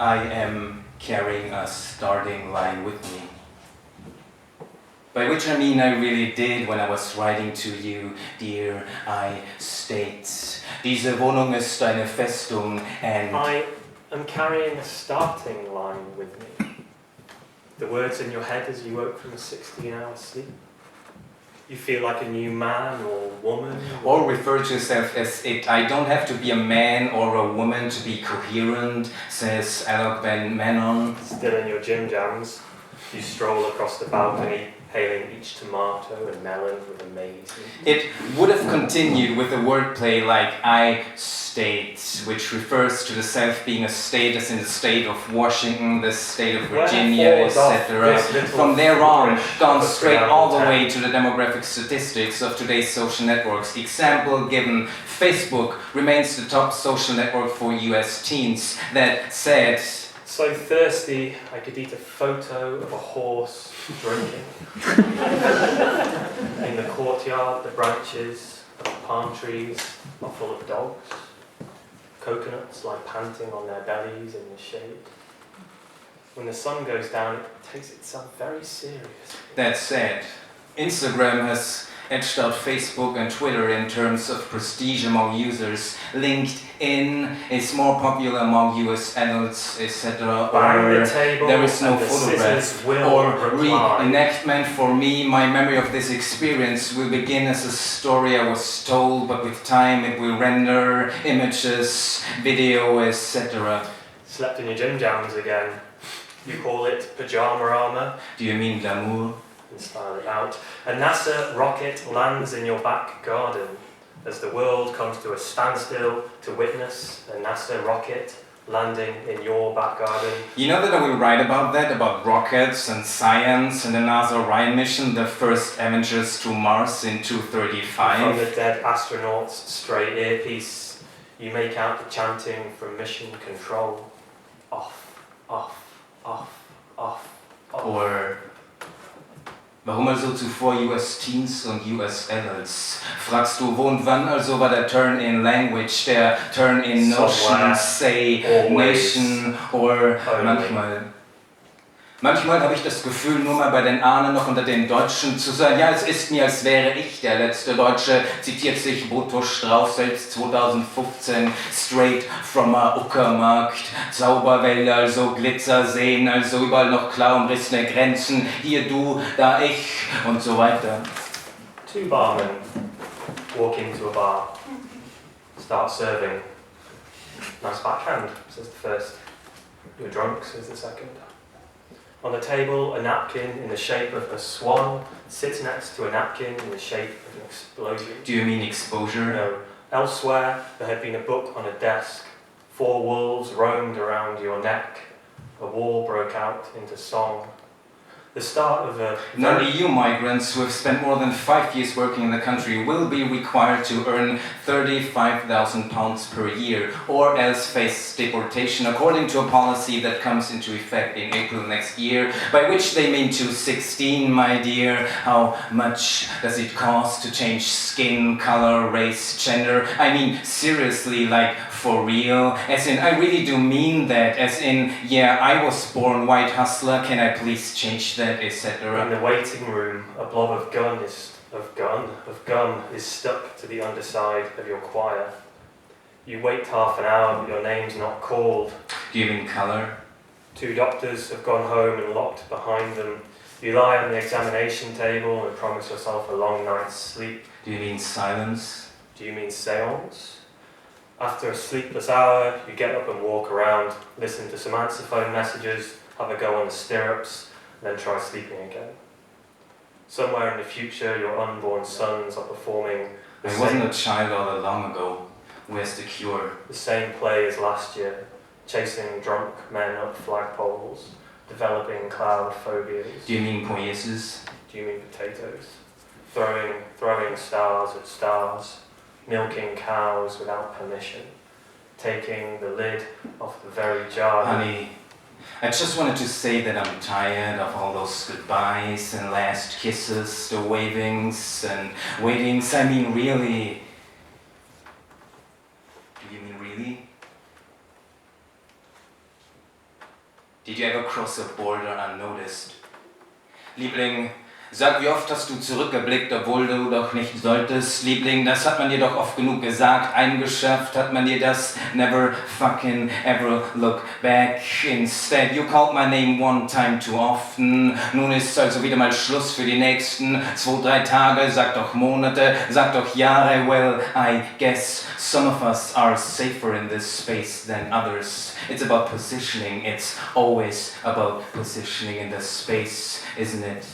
I am carrying a starting line with me. By which I mean I really did when I was writing to you, dear, I state. Diese Wohnung ist eine Festung and... I am carrying a starting line with me. The words in your head as you woke from a 16-hour sleep. You feel like a new man or woman? Or refer to yourself as it. I don't have to be a man or a woman to be coherent, says Allan Manon. Still in your gym jams, you stroll across the balcony, hailing each tomato and melon with amazing. It would have continued with a wordplay like I state, which refers to the self being a state as in the state of Washington, the state of Virginia, etc. From there on, gone straight all the way to the demographic statistics of today's social networks. Example given, Facebook remains the top social network for US teens. That said, so thirsty I could eat a photo of a horse drinking. In the courtyard, the branches of the palm trees are full of dogs. Coconuts lie panting on their bellies in the shade. When the sun goes down, it takes itself very seriously. That said, Instagram has edged out Facebook and Twitter in terms of prestige among users. LinkedIn is more popular among US adults, etc. Or there is no photograph or reenactment. For me, my memory of this experience will begin as a story I was told, but with time it will render images, video, etc. Slept in your gym jams again. You call it pajama armor. Do you mean glamour? And style it out. A NASA rocket lands in your back garden as the world comes to a standstill to witness a NASA rocket landing in your back garden. You know that I will write about that, about rockets and science and the NASA Orion mission, the first Avengers to Mars in 235. From the dead astronaut's stray earpiece, you make out the chanting from mission control. Off, off, off, off, off. Or warum also zuvor US Teens und US Adults? Fragst du, wo und wann also war der Turn in Language, der Turn in Notion, Say, Nation or Manchmal habe ich das Gefühl, nur mal bei den Ahnen noch unter den Deutschen zu sein. Ja, es ist mir, als wäre ich der letzte Deutsche, zitiert sich Boto Strauß selbst 2015, straight from a Uckermarkt. Zauberwälder, also Glitzerseen, also überall noch klar umrissene Grenzen. Hier du, da ich und so weiter. Two barmen walk into a bar, start serving. Nice backhand, says the first. You're drunk, says the second. On the table, a napkin in the shape of a swan sits next to a napkin in the shape of an explosion. Do you mean exposure? No. Elsewhere, there had been a book on a desk. 4 wolves roamed around your neck. A war broke out into song. The start of a... Non-EU migrants who have spent more than 5 years working in the country will be required to earn £35,000 per year or else face deportation according to a policy that comes into effect in April next year, by which they mean to 16, my dear. How much does it cost to change skin, color, race, gender? I mean, seriously, like for real? As in, I really do mean that. As in, yeah, I was born white hustler, can I please change that, etc. In the waiting room, a blob of gum is stuck to the underside of your choir. You wait half an hour, but your name's not called. Do you mean color? 2 doctors have gone home and locked behind them. You lie on the examination table and promise yourself a long night's sleep. Do you mean silence? Do you mean seance? After a sleepless hour, you get up and walk around, listen to some answer phone messages, have a go on the stirrups, then try sleeping again. Somewhere in the future, your unborn sons are performing I wasn't a child all that long ago. Where's the cure? The same play as last year, chasing drunk men up flagpoles, developing cloud phobias. Do you mean poiesis? Do you mean potatoes? Throwing stars at stars, milking cows without permission, taking the lid off the very jar. Honey, I just wanted to say that I'm tired of all those goodbyes and last kisses, the wavings and waitings. I mean, really. Do you mean really? Did you ever cross a border unnoticed? Liebling, sag, wie oft hast du zurückgeblickt, obwohl du doch nicht solltest? Liebling, das hat man dir doch oft genug gesagt. Eingeschärft hat man dir das. Never fucking ever look back. Instead, you called my name one time too often. Nun ist also wieder mal Schluss für die nächsten 2-3 Tage. Sag doch Monate, sag doch Jahre. Well, I guess some of us are safer in this space than others. It's about positioning. It's always about positioning in the space, isn't it?